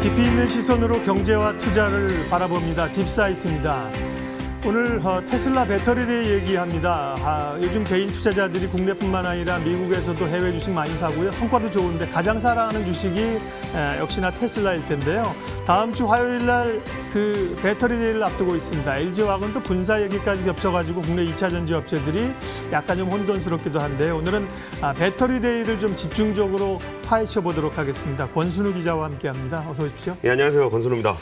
깊이 있는 시선으로 경제와 투자를 바라봅니다. 딥사이트입니다. 오늘 테슬라 배터리를 얘기합니다. 요즘 개인 투자자들이 국내뿐만 아니라 미국에서도 해외 주식 많이 사고요. 성과도 좋은데 가장 사랑하는 주식이 역시나 테슬라일 텐데요. 다음 주 화요일 날 그 배터리 데이를 앞두고 있습니다. LG화학은 또 분사 얘기까지 겹쳐가지고 국내 2차 전지 업체들이 약간 좀 혼돈스럽기도 한데 오늘은 배터리 데이를 좀 집중적으로 파헤쳐 보도록 하겠습니다. 권순우 기자와 함께합니다. 어서 오십시오. 네, 안녕하세요. 권순우입니다.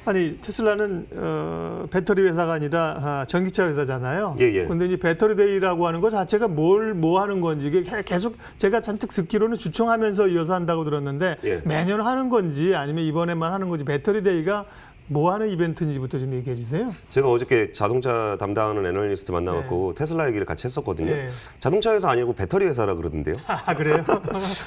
아니 테슬라는 배터리 회사가 아니라 전기차 회사잖아요. 예. 그런데 이제 배터리 데이라고 하는 것 자체가 뭐 하는 건지 이게 계속 제가 잔뜩 듣기로는 주총하면서 이어서 한다고 들었는데 예. 매년 하는 건지 아니면 이번에만 하는 건지 배터리 데이가 뭐 하는 이벤트인지부터 좀 얘기해 주세요. 제가 어저께 자동차 담당하는 애널리스트 만나갖고 테슬라 얘기를 같이 했었거든요. 네. 자동차 회사 아니고 배터리 회사라 그러던데요. 아 그래요?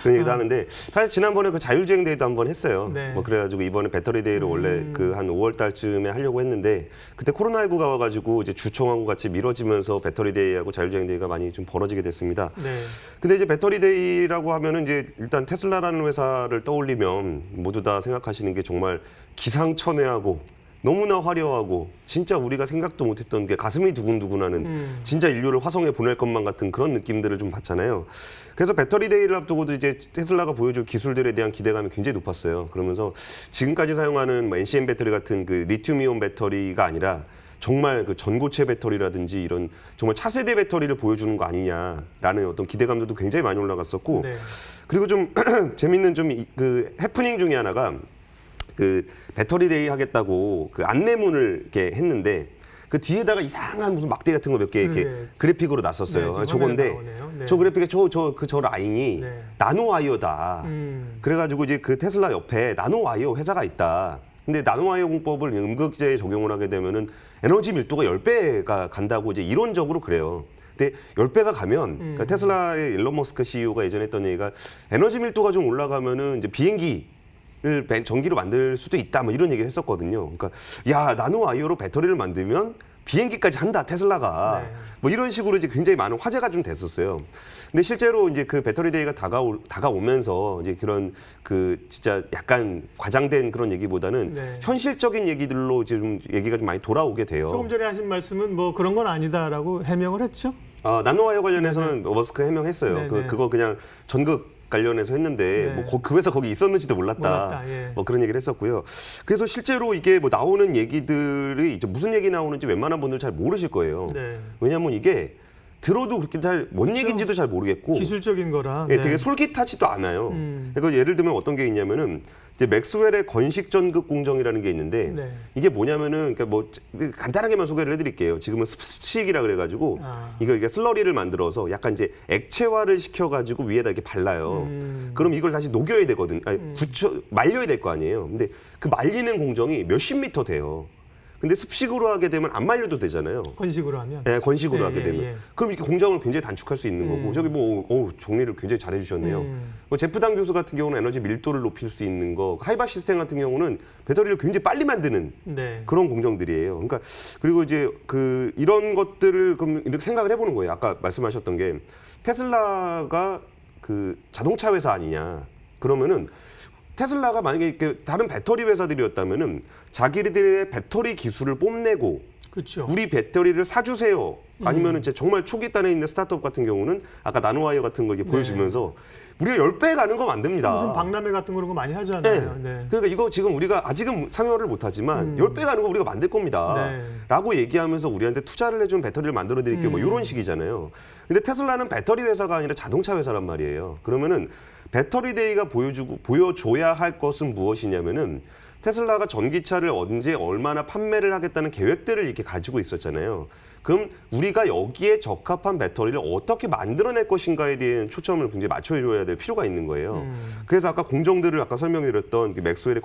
그런 얘기도 하는데 사실 지난번에 그 자율주행 데이도 한번 했어요. 네. 뭐 그래가지고 이번에 배터리 데이를 원래 그 한 5월 달쯤에 하려고 했는데 그때 코로나19가 와가지고 이제 주총하고 같이 미뤄지면서 배터리 데이하고 자율주행 데이가 많이 좀 벌어지게 됐습니다. 네. 근데 이제 배터리 데이라고 하면은 이제 일단 테슬라라는 회사를 떠올리면 모두 다 생각하시는 게 정말 기상천외하고 너무나 화려하고 진짜 우리가 생각도 못했던 게 가슴이 두근두근하는 진짜 인류를 화성에 보낼 것만 같은 그런 느낌들을 좀 받잖아요. 그래서 배터리 데이를 앞두고도 이제 테슬라가 보여줄 기술들에 대한 기대감이 굉장히 높았어요. 그러면서 지금까지 사용하는 뭐 NCM 배터리 같은 그 리튬이온 배터리가 아니라 정말 그 전고체 배터리라든지 이런 정말 차세대 배터리를 보여주는 거 아니냐라는 어떤 기대감들도 굉장히 많이 올라갔었고 네. 그리고 좀 재밌는 좀 그 해프닝 중에 하나가 그 배터리 데이 하겠다고 그 안내문을 이렇게 했는데 그 뒤에다가 이상한 무슨 막대 같은 거 몇 개 이렇게 그래픽으로 놨었어요. 네, 저건데 네. 저 그래픽에 저 라인이 네. 나노와이어다. 그래가지고 이제 그 테슬라 옆에 나노와이어 회사가 있다. 근데 나노와이어 공법을 음극재에 적용을 하게 되면은 에너지 밀도가 10배가 간다고 이제 이론적으로 그래요. 근데 10배가 가면 그러니까 테슬라의 일론 머스크 CEO가 예전에 했던 얘기가 에너지 밀도가 좀 올라가면은 이제 비행기를 전기로 만들 수도 있다 뭐 이런 얘기를 했었거든요. 그러니까 야 나노와이어로 배터리를 만들면 비행기까지 한다 테슬라가 네. 뭐 이런 식으로 이제 굉장히 많은 화제가 좀 됐었어요. 근데 실제로 이제 그 배터리 데이가 다가오면서 이제 그런 그 진짜 약간 과장된 그런 얘기보다는 네. 현실적인 얘기들로 이제 좀 얘기가 좀 많이 돌아오게 돼요. 조금 전에 하신 말씀은 뭐 그런 건 아니다라고 해명을 했죠. 나노와이어 관련해서는 머스크 해명했어요. 네네. 그거 그냥 전극 관련해서 했는데 네. 뭐 그 회사 거기 있었는지도 몰랐다. 예. 뭐 그런 얘기를 했었고요. 그래서 실제로 이게 뭐 나오는 얘기들이 이제 무슨 얘기 나오는지 웬만한 분들 잘 모르실 거예요. 네. 왜냐하면 이게 들어도 그렇게 잘 뭔 얘기인지도 잘 모르겠고 기술적인 거라. 예, 되게 솔깃하지도 않아요. 그러니까 예를 들면 어떤 게 있냐면은 이제 맥스웰의 건식 전극 공정이라는 게 있는데 네. 이게 뭐냐면은 그러니까 뭐 간단하게만 소개를 해드릴게요. 지금은 습식이라 그래가지고 이게 슬러리를 만들어서 약간 이제 액체화를 시켜가지고 위에다 이렇게 발라요. 그럼 이걸 다시 녹여야 되거든. 아니, 말려야 될 거 아니에요. 근데 그 말리는 공정이 몇십 미터 돼요. 근데 습식으로 하게 되면 안 말려도 되잖아요. 건식으로 하면. 네, 건식으로 하게 되면. 그럼 이렇게 공정을 굉장히 단축할 수 있는 거고. 저기 뭐, 정리를 굉장히 잘 해주셨네요. 뭐 제프당 교수 같은 경우는 에너지 밀도를 높일 수 있는 거. 하이바 시스템 같은 경우는 배터리를 굉장히 빨리 만드는 네. 그런 공정들이에요. 그러니까 그리고 이제 그 이런 것들을 그럼 이렇게 생각을 해보는 거예요. 아까 말씀하셨던 게 테슬라가 그 자동차 회사 아니냐. 그러면은 테슬라가 만약에 이렇게 다른 배터리 회사들이었다면은 자기들의 배터리 기술을 뽐내고 그렇죠. 우리 배터리를 사주세요. 아니면은 이제 정말 초기 단에 있는 스타트업 같은 경우는 아까 나노와이어 같은 거 이렇게 보여주면서 우리가 10배 가는 거 만듭니다. 무슨 박람회 같은 그런 거 많이 하잖아요. 네. 그러니까 이거 지금 우리가 아직은 상용화를 못하지만 10배 가는 거 우리가 만들 겁니다. 네. 라고 얘기하면서 우리한테 투자를 해준 배터리를 만들어 드릴게요. 뭐 이런 식이잖아요. 근데 테슬라는 배터리 회사가 아니라 자동차 회사란 말이에요. 그러면은 배터리 데이가 보여줘야 할 것은 무엇이냐면은 테슬라가 전기차를 언제 얼마나 판매를 하겠다는 계획들을 이렇게 가지고 있었잖아요. 그럼 우리가 여기에 적합한 배터리를 어떻게 만들어낼 것인가에 대한 초점을 굉장히 맞춰줘야 될 필요가 있는 거예요. 그래서 아까 공정들을 아까 설명드렸던 맥스웰의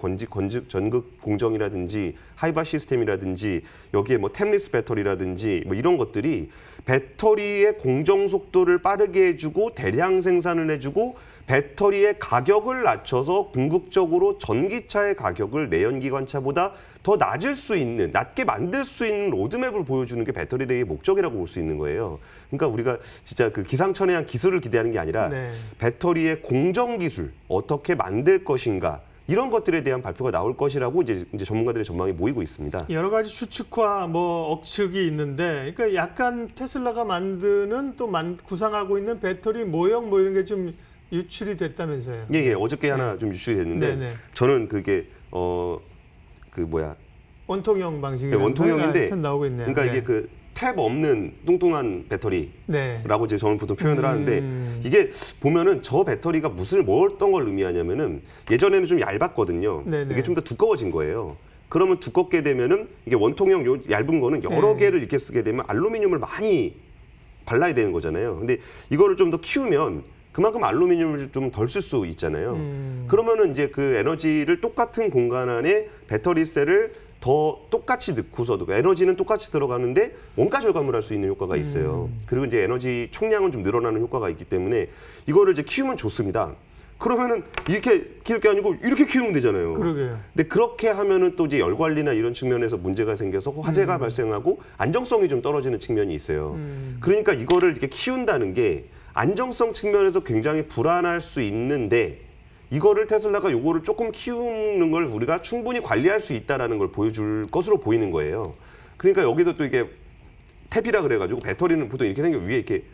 전극 공정이라든지 하이바 시스템이라든지 여기에 뭐 템리스 배터리라든지 뭐 이런 것들이 배터리의 공정 속도를 빠르게 해주고 대량 생산을 해주고 배터리의 가격을 낮춰서 궁극적으로 전기차의 가격을 내연기관차보다 더 낮게 만들 수 있는 로드맵을 보여주는 게 배터리 데이의 목적이라고 볼 수 있는 거예요. 그러니까 우리가 진짜 그 기상천외한 기술을 기대하는 게 아니라 배터리의 공정 기술 어떻게 만들 것인가 이런 것들에 대한 발표가 나올 것이라고 이제 전문가들의 전망이 모이고 있습니다. 여러 가지 추측과 뭐 억측이 있는데, 그러니까 약간 테슬라가 만드는 또 구상하고 있는 배터리 모형 뭐 이런 게 좀 유출이 됐다면서요? 예, 어저께 하나 좀 유출이 됐는데 네네. 저는 그게 원통형 방식이 원통형인데 나오고 있네요. 그러니까 이게 그 탭 없는 뚱뚱한 배터리라고 이제 저는 보통 표현을 하는데 이게 보면은 저 배터리가 어떤 걸 의미하냐면은 예전에는 좀 얇았거든요. 네네. 이게 좀 더 두꺼워진 거예요. 그러면 두껍게 되면은 이게 원통형 요 얇은 거는 여러 개를 이렇게 쓰게 되면 알루미늄을 많이 발라야 되는 거잖아요. 근데 이거를 좀 더 키우면 그만큼 알루미늄을 좀 덜 쓸 수 있잖아요. 그러면은 이제 그 에너지를 똑같은 공간 안에 배터리 셀을 더 똑같이 넣고서도 에너지는 똑같이 들어가는데 원가 절감을 할 수 있는 효과가 있어요. 그리고 이제 에너지 총량은 좀 늘어나는 효과가 있기 때문에 이거를 이제 키우면 좋습니다. 그러면은 이렇게 키울 게 아니고 이렇게 키우면 되잖아요. 그러게요. 근데 그렇게 하면은 또 이제 열 관리나 이런 측면에서 문제가 생겨서 화재가 발생하고 안정성이 좀 떨어지는 측면이 있어요. 그러니까 이거를 이렇게 키운다는 게 안정성 측면에서 굉장히 불안할 수 있는데 이거를 테슬라가 요거를 조금 키우는 걸 우리가 충분히 관리할 수 있다라는 걸 보여줄 것으로 보이는 거예요. 그러니까 여기도 또 이게 탭이라 그래가지고 배터리는 보통 이렇게 생겨 위에 이렇게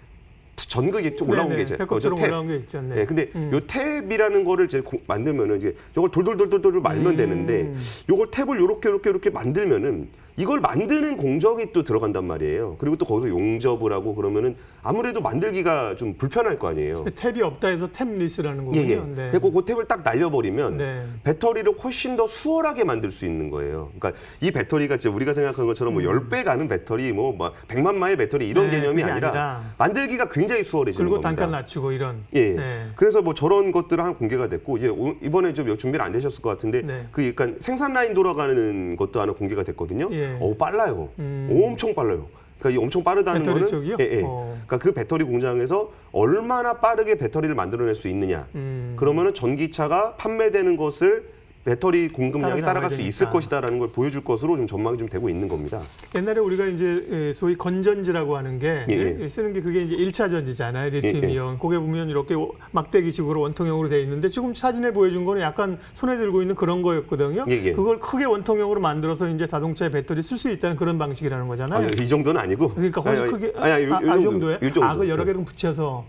전극이 좀 올라온 게 있잖아요. 배꼽처럼 올라온 게 있잖아요. 네, 근데 요 탭이라는 거를 이제 만들면은 이제 요걸 돌돌돌돌돌 말면 되는데 요걸 탭을 요렇게 만들면은 이걸 만드는 공정이 또 들어간단 말이에요. 그리고 또 거기서 용접을 하고 그러면은 아무래도 만들기가 좀 불편할 거 아니에요. 탭이 없다 해서 탭리스라는 거군요. 예. 네. 그리고 그 탭을 딱 날려버리면 네. 배터리를 훨씬 더 수월하게 만들 수 있는 거예요. 그러니까 이 배터리가 진짜 우리가 생각하는 것처럼 뭐 10배 가는 배터리, 뭐 100만 마일 배터리 이런 네, 개념이 그게 아니라 만들기가 굉장히 수월해지는 그리고 겁니다. 단가 낮추고 이런. 예. 네. 그래서 뭐 저런 것들은 하나 공개가 됐고 이번에 좀 준비를 안 되셨을 것 같은데 네. 그 약간 생산 라인 돌아가는 것도 하나 공개가 됐거든요. 예. 빨라요. 엄청 빨라요. 그러니까 이 엄청 빠르다는 배터리 거는 쪽이요? 그러니까 그 배터리 공장에서 얼마나 빠르게 배터리를 만들어낼 수 있느냐. 그러면은 전기차가 판매되는 것을 배터리 공급량이 따라갈 수 있을 것이다라는 걸 보여줄 것으로 좀 전망이 좀 되고 있는 겁니다. 옛날에 우리가 이제 소위 건전지라고 하는 게 쓰는 게 그게 이제 1차 전지잖아요. 리튬이온. 그게 보면 이렇게 막대기식으로 원통형으로 돼 있는데 지금 사진에 보여준 거는 약간 손에 들고 있는 그런 거였거든요. 그걸 크게 원통형으로 만들어서 이제 자동차에 배터리 쓸 수 있다는 그런 방식이라는 거잖아요. 이 정도는 아니고. 그러니까 훨씬 크게 이 정도에 악을 여러 개를 붙여서.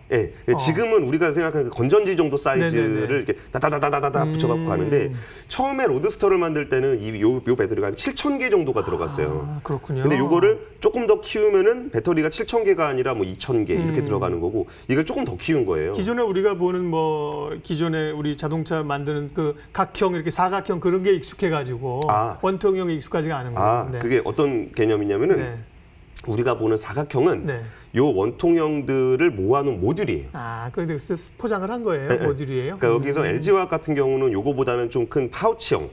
지금은 우리가 생각하는 그 건전지 정도 사이즈를 이렇게 다다다다다다 붙여갖고 가는데 처음에 로드스터를 만들 때는 요 배터리가 한 7,000개 정도가 들어갔어요. 그렇군요. 근데 요거를 조금 더 키우면은 배터리가 7,000개가 아니라 뭐 2,000개 이렇게 들어가는 거고 이걸 조금 더 키운 거예요. 기존에 우리가 보는 뭐 기존에 우리 자동차 만드는 그 각형 이렇게 사각형 그런 게 익숙해가지고 원통형이 익숙하지가 않은 거죠. 네. 그게 어떤 개념이냐면은 우리가 보는 사각형은 요 원통형들을 모아놓은 모듈이에요. 그런데 포장을 한 거예요? 모듈이에요? 그러니까 여기서 LG화학 같은 경우는 요거보다는 좀 큰 파우치형.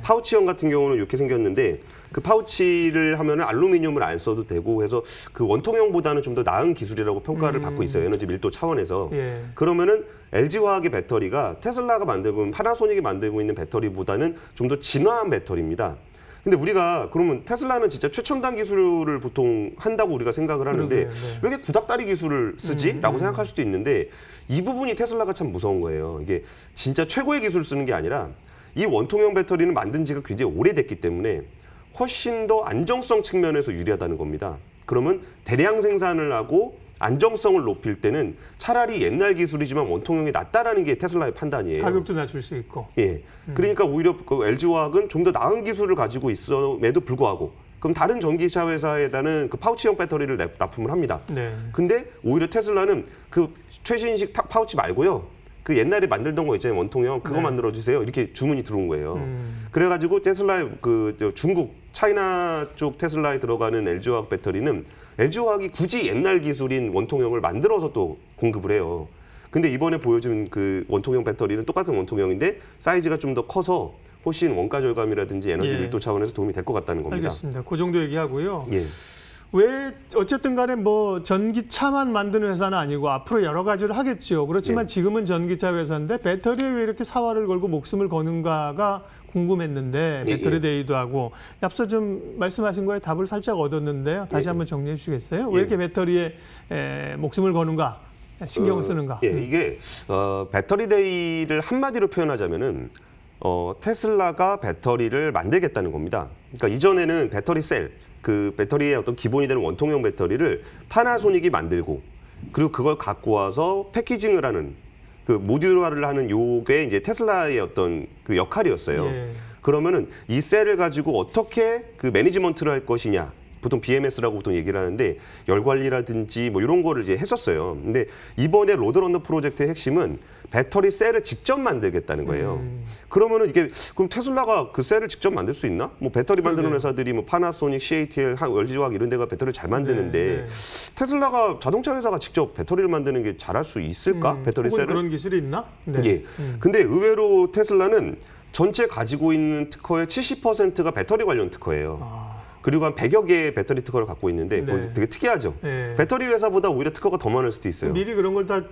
파우치형 같은 경우는 이렇게 생겼는데 그 파우치를 하면은 알루미늄을 안 써도 되고 해서 그 원통형보다는 좀 더 나은 기술이라고 평가를 받고 있어요. 에너지 밀도 차원에서. 그러면은 LG화학의 배터리가 테슬라가 만들고 있는 파나소닉이 만들고 있는 배터리보다는 좀 더 진화한 배터리입니다. 근데 우리가 그러면 테슬라는 진짜 최첨단 기술을 보통 한다고 우리가 생각을 하는데 왜 이렇게 구닥다리 기술을 쓰지? 라고 생각할 수도 있는데 이 부분이 테슬라가 참 무서운 거예요. 이게 진짜 최고의 기술을 쓰는 게 아니라 이 원통형 배터리는 만든 지가 굉장히 오래됐기 때문에 훨씬 더 안정성 측면에서 유리하다는 겁니다. 그러면 대량 생산을 하고 안정성을 높일 때는 차라리 옛날 기술이지만 원통형이 낫다라는 게 테슬라의 판단이에요. 가격도 낮출 수 있고. 그러니까 오히려 그 LG화학은 좀 더 나은 기술을 가지고 있음에도 불구하고 그럼 다른 전기차 회사에다는 그 파우치형 배터리를 납품을 합니다. 근데 오히려 테슬라는 그 최신식 파우치 말고요. 그 옛날에 만들던 거 있잖아요. 원통형 그거 만들어 주세요. 이렇게 주문이 들어온 거예요. 그래가지고 테슬라의 그 중국 차이나 쪽 테슬라에 들어가는 LG화학 배터리는 LG화학이 굳이 옛날 기술인 원통형을 만들어서 또 공급을 해요. 근데 이번에 보여준 그 원통형 배터리는 똑같은 원통형인데 사이즈가 좀 더 커서 훨씬 원가 절감이라든지 에너지 밀도 차원에서 도움이 될 것 같다는 겁니다. 알겠습니다. 그 정도 얘기하고요. 왜 어쨌든 간에 뭐 전기차만 만드는 회사는 아니고 앞으로 여러 가지를 하겠죠. 그렇지만 지금은 전기차 회사인데 배터리에 왜 이렇게 사활을 걸고 목숨을 거는가가 궁금했는데 배터리 데이도 하고 앞서 좀 말씀하신 거에 답을 살짝 얻었는데요. 다시 한번 정리해 주시겠어요? 왜 이렇게 배터리에 목숨을 거는가? 신경을 쓰는가? 이게 배터리 데이를 한마디로 표현하자면은 테슬라가 배터리를 만들겠다는 겁니다. 그러니까 이전에는 배터리 셀, 그 배터리의 어떤 기본이 되는 원통형 배터리를 파나소닉이 만들고 그리고 그걸 갖고 와서 패키징을 하는 그 모듈화를 하는 요게 이제 테슬라의 어떤 그 역할이었어요. 예. 그러면은 이 셀을 가지고 어떻게 그 매니지먼트를 할 것이냐. 보통 BMS라고 보통 얘기를 하는데 열 관리라든지 뭐 이런 거를 이제 했었어요. 근데 이번에 로드런너 프로젝트의 핵심은 배터리 셀을 직접 만들겠다는 거예요. 그러면은 이게 그럼 테슬라가 그 셀을 직접 만들 수 있나? 뭐 배터리 만드는 그러게요. 회사들이 뭐 파나소닉, CATL, LG화학 이런 데가 배터리를 잘 만드는데 네, 네. 테슬라가 자동차 회사가 직접 배터리를 만드는 게 잘할 수 있을까? 배터리 혹은 셀을? 그런 기술이 있나? 네. 예. 근데 의외로 테슬라는 전체 가지고 있는 특허의 70%가 배터리 관련 특허예요. 아, 그리고 한 100여 개의 배터리 특허를 갖고 있는데 네. 그거 되게 특이하죠. 네. 배터리 회사보다 오히려 특허가 더 많을 수도 있어요. 미리 그런 걸 다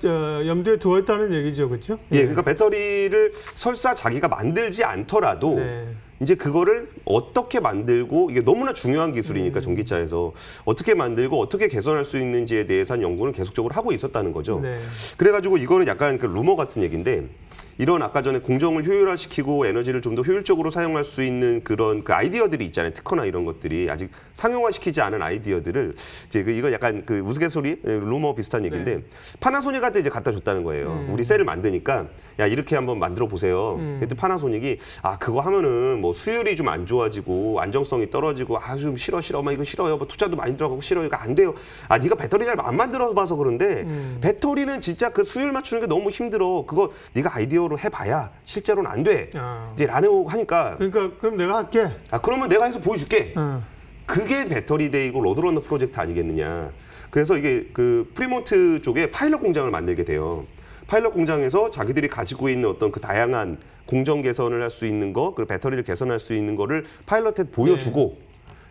염두에 두었다는 얘기죠, 그렇죠? 예, 그러니까 배터리를 설사 자기가 만들지 않더라도 네. 이제 그거를 어떻게 만들고 이게 너무나 중요한 기술이니까 전기차에서 어떻게 만들고 어떻게 개선할 수 있는지에 대해서 연구는 계속적으로 하고 있었다는 거죠. 네. 그래가지고 이거는 약간 그 루머 같은 얘기인데 이런 아까 전에 공정을 효율화시키고 에너지를 좀 더 효율적으로 사용할 수 있는 그런 그 아이디어들이 있잖아요. 특허나 이런 것들이 아직 상용화시키지 않은 아이디어들을 이제 이거 약간 그 우스갯소리 루머 비슷한 얘기인데 네. 파나소닉한테 이제 갖다 줬다는 거예요. 우리 셀을 만드니까 야 이렇게 한번 만들어 보세요. 그때 파나소닉이 아 그거 하면은 뭐 수율이 좀 안 좋아지고 안정성이 떨어지고 아 좀 싫어 막 이거 싫어요. 뭐 투자도 많이 들어가고 싫어요. 이거 안 돼요. 아 네가 배터리 잘 안 만들어 봐서 그런데 배터리는 진짜 그 수율 맞추는 게 너무 힘들어. 그거 네가 아이디어로 해봐야 실제로는 안 돼. 아. 이제 라네오 하니까 그러니까 그럼 내가 할게. 아 그러면 내가 해서 보여줄게. 어. 그게 배터리 데이고 로드런너 프로젝트 아니겠느냐. 그래서 이게 그 프리몬트 쪽에 파일럿 공장을 만들게 돼요. 파일럿 공장에서 자기들이 가지고 있는 어떤 그 다양한 공정 개선을 할 수 있는 거, 그리고 배터리를 개선할 수 있는 거를 파일럿에 보여주고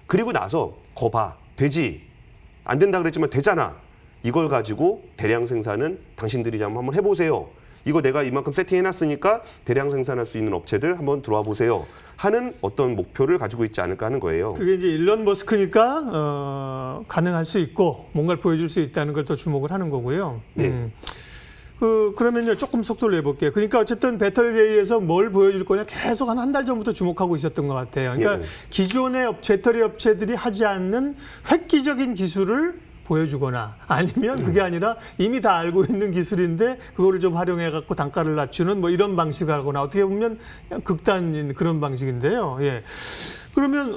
그리고 나서 거봐 되지 안 된다 그랬지만 되잖아. 이걸 가지고 대량 생산은 당신들이 한번 해보세요. 이거 내가 이만큼 세팅해놨으니까 대량 생산할 수 있는 업체들 한번 들어와 보세요. 하는 어떤 목표를 가지고 있지 않을까 하는 거예요. 그게 이제 일론 머스크니까 가능할 수 있고 뭔가를 보여줄 수 있다는 걸 또 주목을 하는 거고요. 네. 그러면요 조금 속도를 내볼게요. 그러니까 어쨌든 배터리 데이에서 뭘 보여줄 거냐 계속 한 달 전부터 주목하고 있었던 것 같아요. 그러니까 네. 기존의 배터리 업체들이 하지 않는 획기적인 기술을 보여주거나 아니면 그게 아니라 이미 다 알고 있는 기술인데 그거를 좀 활용해 갖고 단가를 낮추는 뭐 이런 방식하거나 어떻게 보면 그냥 극단인 그런 방식인데요. 예. 그러면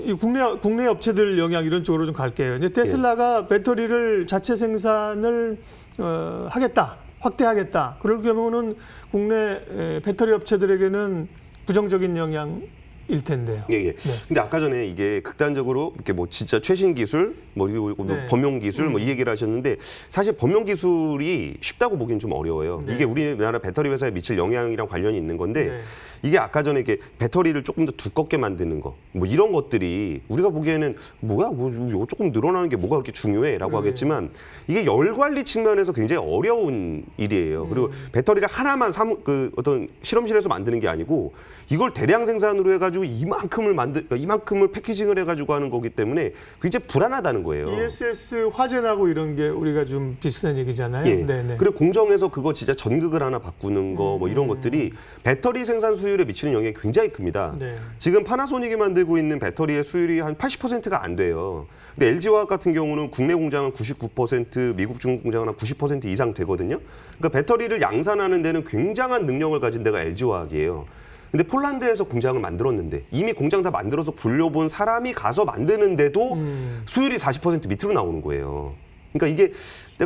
이 국내 업체들 영향 이런 쪽으로 좀 갈게요. 이제 테슬라가 배터리를 자체 생산을 하겠다, 확대하겠다. 그럴 경우는 국내 배터리 업체들에게는 부정적인 영향일 텐데요. 예, 예. 근데 아까 전에 이게 극단적으로 이렇게 뭐 진짜 최신 기술, 뭐 그리고 네. 범용 기술, 뭐 이 얘기를 하셨는데 사실 범용 기술이 쉽다고 보기는 좀 어려워요. 네. 이게 우리나라 배터리 회사에 미칠 영향이랑 관련이 있는 건데 네. 이게 아까 전에 이게 배터리를 조금 더 두껍게 만드는 거, 뭐 이런 것들이 우리가 보기에는 뭐야, 뭐 이거 조금 늘어나는 게 뭐가 그렇게 중요해라고 하겠지만 이게 열 관리 측면에서 굉장히 어려운 일이에요. 그리고 배터리를 하나만 그 어떤 실험실에서 만드는 게 아니고 이걸 대량 생산으로 해가지고 이만큼을 패키징을 해가지고 하는 거기 때문에 굉장히 불안하다는 거예요. ESS 화재 나고 이런 게 우리가 좀 비슷한 얘기잖아요. 예. 네네. 그리고 공정에서 그거 진짜 전극을 하나 바꾸는 거 뭐 이런 것들이 배터리 생산 수율에 미치는 영향이 굉장히 큽니다. 네. 지금 파나소닉이 만들고 있는 배터리의 수율이 한 80%가 안 돼요. 근데 LG화학 같은 경우는 국내 공장은 99%, 미국 중국 공장은 한 90% 이상 되거든요. 그러니까 배터리를 양산하는 데는 굉장한 능력을 가진 데가 LG화학이에요. 근데 폴란드에서 공장을 만들었는데 이미 공장 다 만들어서 굴려본 사람이 가서 만드는데도 수율이 40% 밑으로 나오는 거예요. 그러니까 이게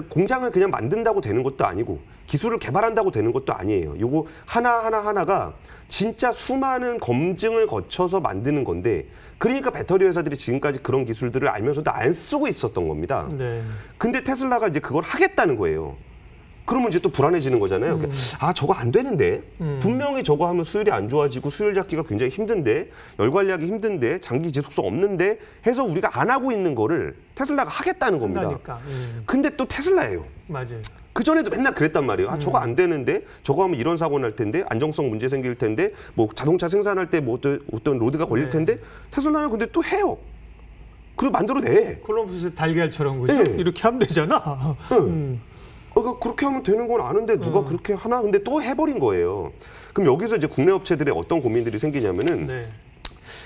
공장을 그냥 만든다고 되는 것도 아니고 기술을 개발한다고 되는 것도 아니에요. 요거 하나가 진짜 수많은 검증을 거쳐서 만드는 건데 그러니까 배터리 회사들이 지금까지 그런 기술들을 알면서도 안 쓰고 있었던 겁니다. 네. 근데 테슬라가 이제 그걸 하겠다는 거예요. 그러면 이제 또 불안해지는 거잖아요. 아, 저거 안 되는데? 분명히 저거 하면 수율이 안 좋아지고 수율 잡기가 굉장히 힘든데, 열 관리하기 힘든데, 장기 지속성 없는데 해서 우리가 안 하고 있는 거를 테슬라가 하겠다는 겁니다. 한다니까. 근데 또 테슬라예요. 맞아요. 그전에도 맨날 그랬단 말이에요. 아, 저거 안 되는데, 저거 하면 이런 사고 날 텐데, 안정성 문제 생길 텐데, 뭐 자동차 생산할 때 뭐 어떤 로드가 걸릴 네. 텐데, 테슬라는 근데 또 해요. 그리고 만들어내. 콜럼버스 달걀처럼 그죠? 네. 이렇게 하면 되잖아. 그러니까 그렇게 하면 되는 건 아는데 누가 그렇게 하나? 근데 또 해버린 거예요. 그럼 여기서 이제 국내 업체들의 어떤 고민들이 생기냐면은 네.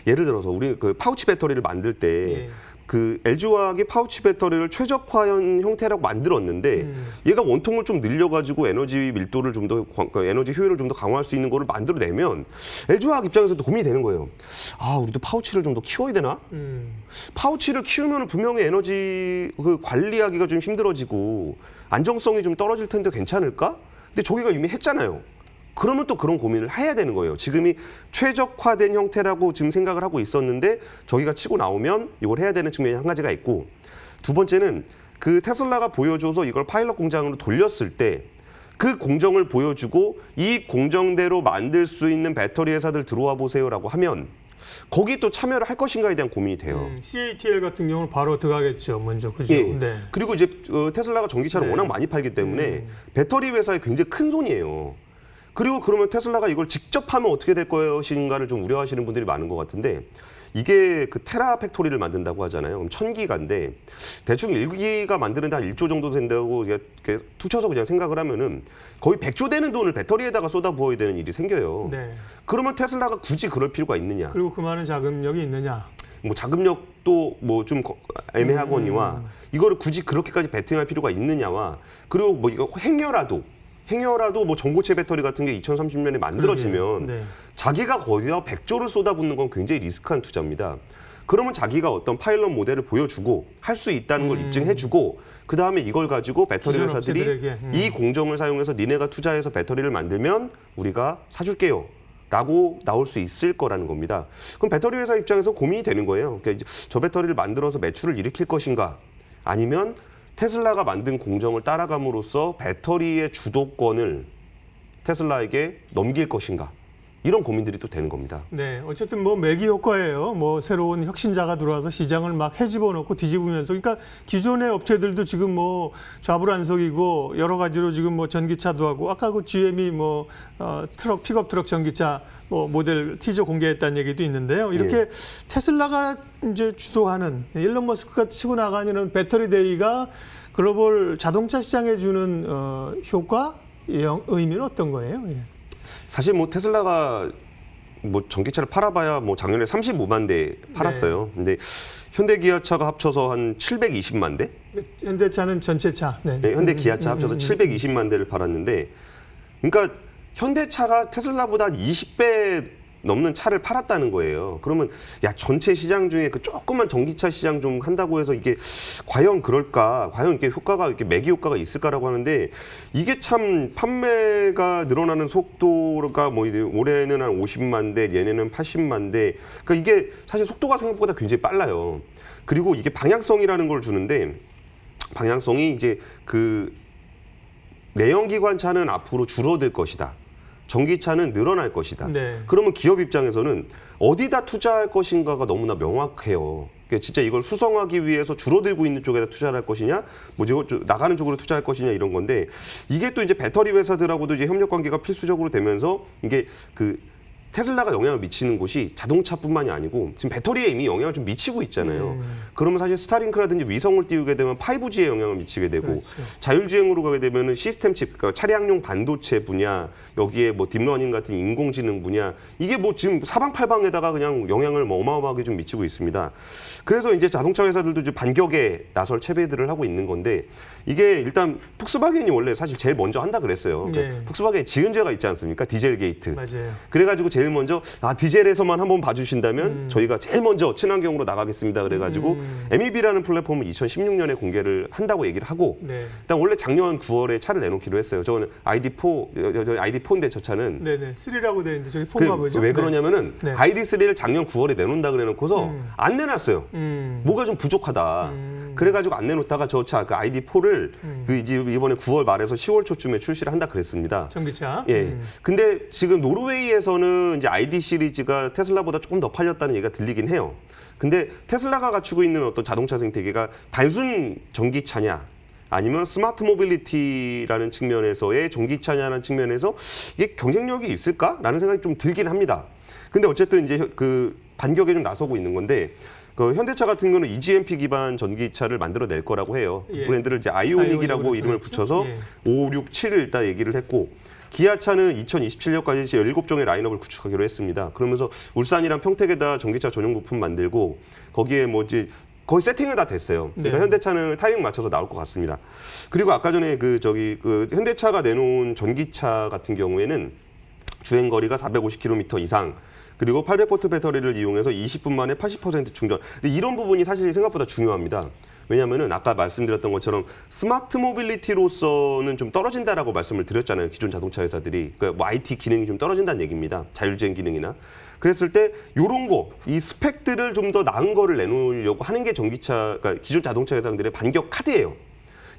예를 들어서 우리 그 파우치 배터리를 만들 때 예. 그 LG화학이 파우치 배터리를 최적화한 형태라고 만들었는데 얘가 원통을 좀 늘려가지고 에너지 밀도를 좀 더 에너지 효율을 좀 더 강화할 수 있는 거를 만들어내면 LG화학 입장에서도 고민이 되는 거예요. 아, 우리도 파우치를 좀 더 키워야 되나? 파우치를 키우면 분명히 에너지 그 관리하기가 좀 힘들어지고 안정성이 좀 떨어질 텐데 괜찮을까? 근데 저기가 이미 했잖아요. 그러면 또 그런 고민을 해야 되는 거예요. 지금이 최적화된 형태라고 지금 생각을 하고 있었는데 저기가 치고 나오면 이걸 해야 되는 측면이 한 가지가 있고, 두 번째는 그 테슬라가 보여줘서 이걸 파일럿 공장으로 돌렸을 때 그 공정을 보여주고 이 공정대로 만들 수 있는 배터리 회사들 들어와 보세요라고 하면 거기 또 참여를 할 것인가에 대한 고민이 돼요. CATL 같은 경우는 바로 들어가겠죠, 먼저. 그죠? 예. 네. 그리고 이제 테슬라가 전기차를 네. 워낙 많이 팔기 때문에 배터리 회사에 굉장히 큰 손이에요. 그리고 그러면 테슬라가 이걸 직접 하면 어떻게 될 것인가를 좀 우려하시는 분들이 많은 것 같은데, 이게 그 테라 팩토리를 만든다고 하잖아요. 그럼 1000기가인데 대충 1기가 만드는데 한 1조 정도 된다고 이렇게 투쳐서 그냥 생각을 하면은 거의 100조 되는 돈을 배터리에다가 쏟아부어야 되는 일이 생겨요. 네. 그러면 테슬라가 굳이 그럴 필요가 있느냐? 그리고 그 많은 자금력이 있느냐? 뭐 자금력도 뭐 좀 애매하거니와 이거를 굳이 그렇게까지 베팅할 필요가 있느냐와, 그리고 뭐 이거 행여라도 뭐 전고체 배터리 같은 게 2030년에 만들어지면 네. 자기가 거기다 100조를 쏟아붓는 건 굉장히 리스크한 투자입니다. 그러면 자기가 어떤 파일럿 모델을 보여주고 할 수 있다는 걸 입증해주고 그 다음에 이걸 가지고 배터리 기존 회사들이 업체들에게, 이 공정을 사용해서 니네가 투자해서 배터리를 만들면 우리가 사줄게요 라고 나올 수 있을 거라는 겁니다. 그럼 배터리 회사 입장에서 고민이 되는 거예요. 그러니까 이제 저 배터리를 만들어서 매출을 일으킬 것인가, 아니면 테슬라가 만든 공정을 따라감으로써 배터리의 주도권을 테슬라에게 넘길 것인가, 이런 고민들이 또 되는 겁니다. 네, 어쨌든 뭐 매기 효과예요. 뭐 새로운 혁신자가 들어와서 시장을 막 해집어 놓고 뒤집으면서, 그러니까 기존의 업체들도 지금 뭐 좌불안석이고 여러 가지로 지금 뭐 전기차도 하고, 아까 그 GM이 뭐 트럭 픽업 트럭 전기차 뭐 모델 티저 공개했다는 얘기도 있는데요. 이렇게 테슬라가 이제 주도하는, 일론 머스크가 치고 나가는 배터리 데이가 글로벌 자동차 시장에 주는 효과, 의미는 어떤 거예요? 예. 사실 뭐 테슬라가 뭐 전기차를 팔아봐야 뭐 작년에 35만 대 팔았어요. 근데 현대 기아차가 합쳐서 한 720만 대? 현대차는 전체차. 네. 네, 현대 기아차 합쳐서 720만 대를 팔았는데, 그러니까 현대차가 테슬라보다 한 20배 넘는 차를 팔았다는 거예요. 그러면 야, 전체 시장 중에 그 조그만 전기차 시장 좀 한다고 해서 이게 과연 그럴까? 과연 이게 효과가, 이렇게 매기 효과가 있을까라고 하는데, 이게 참 판매가 늘어나는 속도가 뭐 올해는 한 50만 대, 얘네는 80만 대. 그러니까 이게 사실 속도가 생각보다 굉장히 빨라요. 그리고 이게 방향성이라는 걸 주는데, 방향성이 이제 그 내연기관차는 앞으로 줄어들 것이다. 전기차는 늘어날 것이다. 네. 그러면 기업 입장에서는 어디다 투자할 것인가가 너무나 명확해요. 그러니까 진짜 이걸 수성하기 위해서 줄어들고 있는 쪽에다 투자를 할 것이냐, 뭐 이거 나가는 쪽으로 투자할 것이냐, 이런 건데, 이게 또 이제 배터리 회사들하고도 이제 협력 관계가 필수적으로 되면서 이게 그 테슬라가 영향을 미치는 곳이 자동차뿐만이 아니고 지금 배터리에 이미 영향을 좀 미치고 있잖아요. 그러면 사실 스타링크라든지 위성을 띄우게 되면 5G에 영향을 미치게 되고, 그렇죠. 자율주행으로 가게 되면은 시스템 칩, 그러니까 차량용 반도체 분야, 여기에 뭐 딥러닝 같은 인공지능 분야, 이게 뭐 지금 사방팔방에다가 그냥 영향을 뭐 어마어마하게 좀 미치고 있습니다. 그래서 이제 자동차 회사들도 이제 반격에 나설 채배들을 하고 있는 건데, 이게 일단 폭스바겐이 원래 사실 제일 먼저 한다 그랬어요. 그러니까 네. 폭스바겐에 지은 죄가 있지 않습니까? 디젤 게이트. 맞아요. 그래가지고 제일 먼저 디젤에서만 한번 봐주신다면 저희가 제일 먼저 친환경으로 나가겠습니다. 그래가지고 MEB라는 플랫폼을 2016년에 공개를 한다고 얘기를 하고, 네. 일단 원래 작년 9월에 차를 내놓기로 했어요. 저는 ID4인데 저 차는 네네. 3라고 되어 있는데 저기 4가 보죠? 왜 그러냐면은 네. ID3를 작년 9월에 내놓는다 그래놓고서 안 내놨어요. 뭐가 좀 부족하다. 그래가지고 안 내놓다가 저 차 그 ID4를 그 이번에 9월 말에서 10월 초쯤에 출시를 한다 그랬습니다. 전기차. 예. 근데 지금 노르웨이에서는 이제 ID 시리즈가 테슬라보다 조금 더 팔렸다는 얘기가 들리긴 해요. 근데 테슬라가 갖추고 있는 어떤 자동차 생태계가 단순 전기차냐, 아니면 스마트 모빌리티라는 측면에서의 전기차냐라는 측면에서 이게 경쟁력이 있을까라는 생각이 좀 들긴 합니다. 근데 어쨌든 이제 그 반격에 좀 나서고 있는 건데, 그 현대차 같은 경우는 EGMP 기반 전기차를 만들어낼 거라고 해요. 예. 브랜드를 이제 아이오닉이라고 이름을 붙여서 5, 6, 7을 일단 얘기를 했고 기아차는 2027년까지 17종의 라인업을 구축하기로 했습니다. 그러면서 울산이랑 평택에다 전기차 전용 부품 만들고 거기에 뭐 이제 거의 세팅은 다 됐어요. 그러니까 네. 현대차는 타이밍 맞춰서 나올 것 같습니다. 그리고 아까 전에 그 현대차가 내놓은 전기차 같은 경우에는 주행 거리가 450km 이상 그리고 800V 배터리를 이용해서 20분 만에 80% 충전. 근데 이런 부분이 사실 생각보다 중요합니다. 왜냐하면은 아까 말씀드렸던 것처럼 스마트 모빌리티로서는 좀 떨어진다라고 말씀을 드렸잖아요. 기존 자동차 회사들이. 그러니까 IT 기능이 좀 떨어진다는 얘기입니다. 자율주행 기능이나. 그랬을 때 이런 거, 이 스펙들을 좀 더 나은 거를 내놓으려고 하는 게 전기차, 그러니까 기존 자동차 회사들의 반격 카드예요.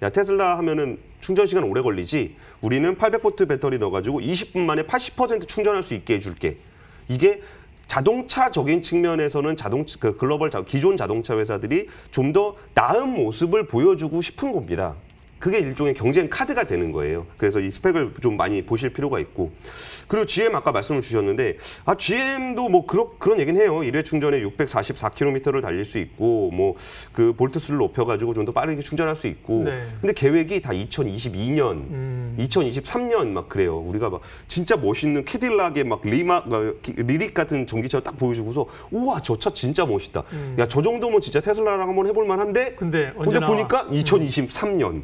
야, 테슬라 하면은 충전 시간 오래 걸리지. 우리는 800V 배터리 넣어가지고 20분 만에 80% 충전할 수 있게 해줄게. 이게 자동차적인 측면에서는 글로벌 기존 자동차 회사들이 좀 더 나은 모습을 보여주고 싶은 겁니다. 그게 일종의 경쟁 카드가 되는 거예요. 그래서 이 스펙을 좀 많이 보실 필요가 있고. 그리고 GM 아까 말씀을 주셨는데 GM도 뭐 그런 얘기는 해요. 1회 충전에 644km를 달릴 수 있고 뭐 그 볼트 수를 높여가지고 좀 더 빠르게 충전할 수 있고. 네. 근데 계획이 다 2022년, 2023년 막 그래요. 우리가 막 진짜 멋있는 캐딜락의 막 리릭 같은 전기차를 딱 보여주고서 우와 저 차 진짜 멋있다. 야 저 정도면 진짜 테슬라랑 한번 해볼 만한데. 근데 언제 나와? 보니까 2023년.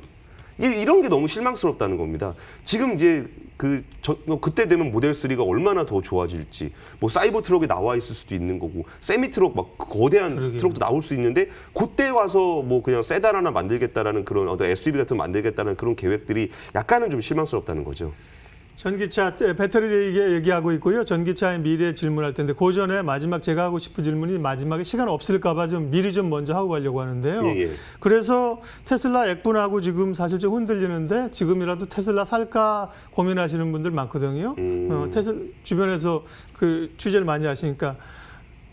이런 게 너무 실망스럽다는 겁니다. 지금 이제 그때 되면 모델 3가 얼마나 더 좋아질지, 뭐 사이버 트럭이 나와 있을 수도 있는 거고, 세미 트럭 막 거대한 그러게요. 트럭도 나올 수 있는데, 그때 와서 뭐 그냥 세단 하나 만들겠다라는 그런 어떤 SUV 같은 거 만들겠다는 그런 계획들이 약간은 좀 실망스럽다는 거죠. 전기차 배터리 얘기하고 있고요. 전기차의 미래 질문할 텐데 그 전에 마지막 제가 하고 싶은 질문이 마지막에 시간 없을까 봐 좀 미리 좀 먼저 하고 가려고 하는데요. 예. 그래서 테슬라 액분하고 지금 사실 좀 흔들리는데 지금이라도 테슬라 살까 고민하시는 분들 많거든요. 주변에서 그 취재를 많이 하시니까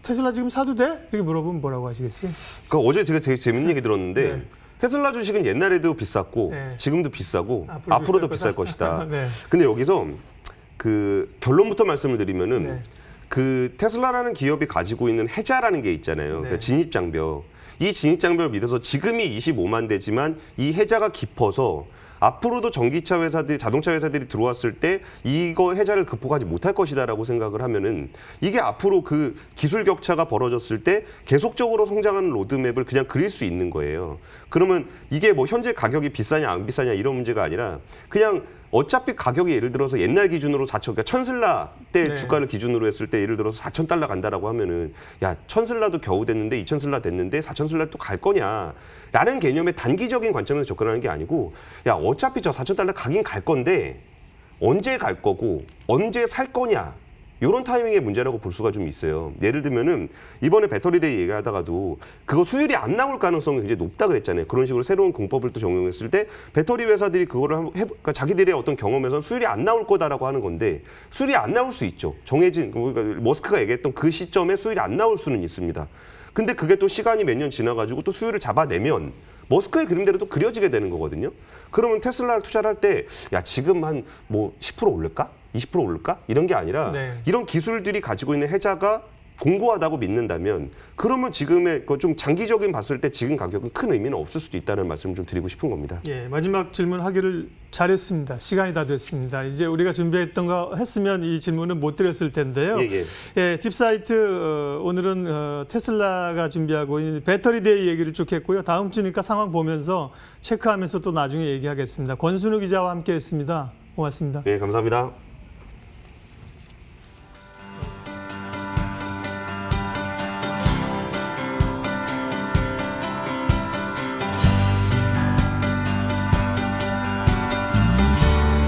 테슬라 지금 사도 돼? 이렇게 물어보면 뭐라고 하시겠어요? 그러니까 어제 제가 되게 재밌는 얘기 들었는데 네. 테슬라 주식은 옛날에도 비쌌고 네. 지금도 비싸고 앞으로 앞으로도 비쌀 비쌀 것이다. 네. 근데 여기서 그 결론부터 말씀을 드리면은 네. 그 테슬라라는 기업이 가지고 있는 해자라는 게 있잖아요. 네. 그러니까 진입장벽. 이 진입장벽을 믿어서 지금이 25만 대지만 이 해자가 깊어서 앞으로도 전기차 회사들이, 자동차 회사들이 들어왔을 때 이거 해자를 극복하지 못할 것이다라고 생각을 하면은 이게 앞으로 그 기술 격차가 벌어졌을 때 계속적으로 성장하는 로드맵을 그냥 그릴 수 있는 거예요. 그러면 이게 뭐 현재 가격이 비싸냐 안 비싸냐 이런 문제가 아니라 그냥 어차피 가격이 예를 들어서 옛날 기준으로 4천, 그러니까 천슬라 때 네. 주가를 기준으로 했을 때 예를 들어서 4,000달러 간다라고 하면은 야, 천슬라도 겨우 됐는데 2,000슬라 됐는데 4,000슬라를 또 갈 거냐? 라는 개념의 단기적인 관점에서 접근하는 게 아니고 야, 어차피 저 4,000달러 가긴 갈 건데 언제 갈 거고 언제 살 거냐? 이런 타이밍의 문제라고 볼 수가 좀 있어요. 예를 들면은 이번에 배터리데이 얘기하다가도 그거 수율이 안 나올 가능성이 굉장히 높다 그랬잖아요. 그런 식으로 새로운 공법을 또 적용했을 때 배터리 회사들이 그거를 그러니까 자기들의 어떤 경험에서 수율이 안 나올 거다라고 하는 건데 수율이 안 나올 수 있죠. 정해진 그러니까 머스크가 얘기했던 그 시점에 수율이 안 나올 수는 있습니다. 근데 그게 또 시간이 몇 년 지나가지고 또 수율을 잡아내면 머스크의 그림대로 또 그려지게 되는 거거든요. 그러면 테슬라를 투자를 할 때 야 지금 한 뭐 10% 오를까? 20% 오를까? 이런 게 아니라 네. 이런 기술들이 가지고 있는 해자가 공고하다고 믿는다면 그러면 지금의 좀 장기적인 봤을 때 지금 가격은 큰 의미는 없을 수도 있다는 말씀을 좀 드리고 싶은 겁니다. 예, 마지막 질문 하기를 잘했습니다. 시간이 다 됐습니다. 이제 우리가 준비했던 거 했으면 이 질문은 못 드렸을 텐데요. 예, 딥사이트 오늘은 테슬라가 준비하고 있는 배터리데이 얘기를 쭉 했고요. 다음 주니까 상황 보면서 체크하면서 또 나중에 얘기하겠습니다. 권순우 기자와 함께했습니다. 고맙습니다. 네, 감사합니다.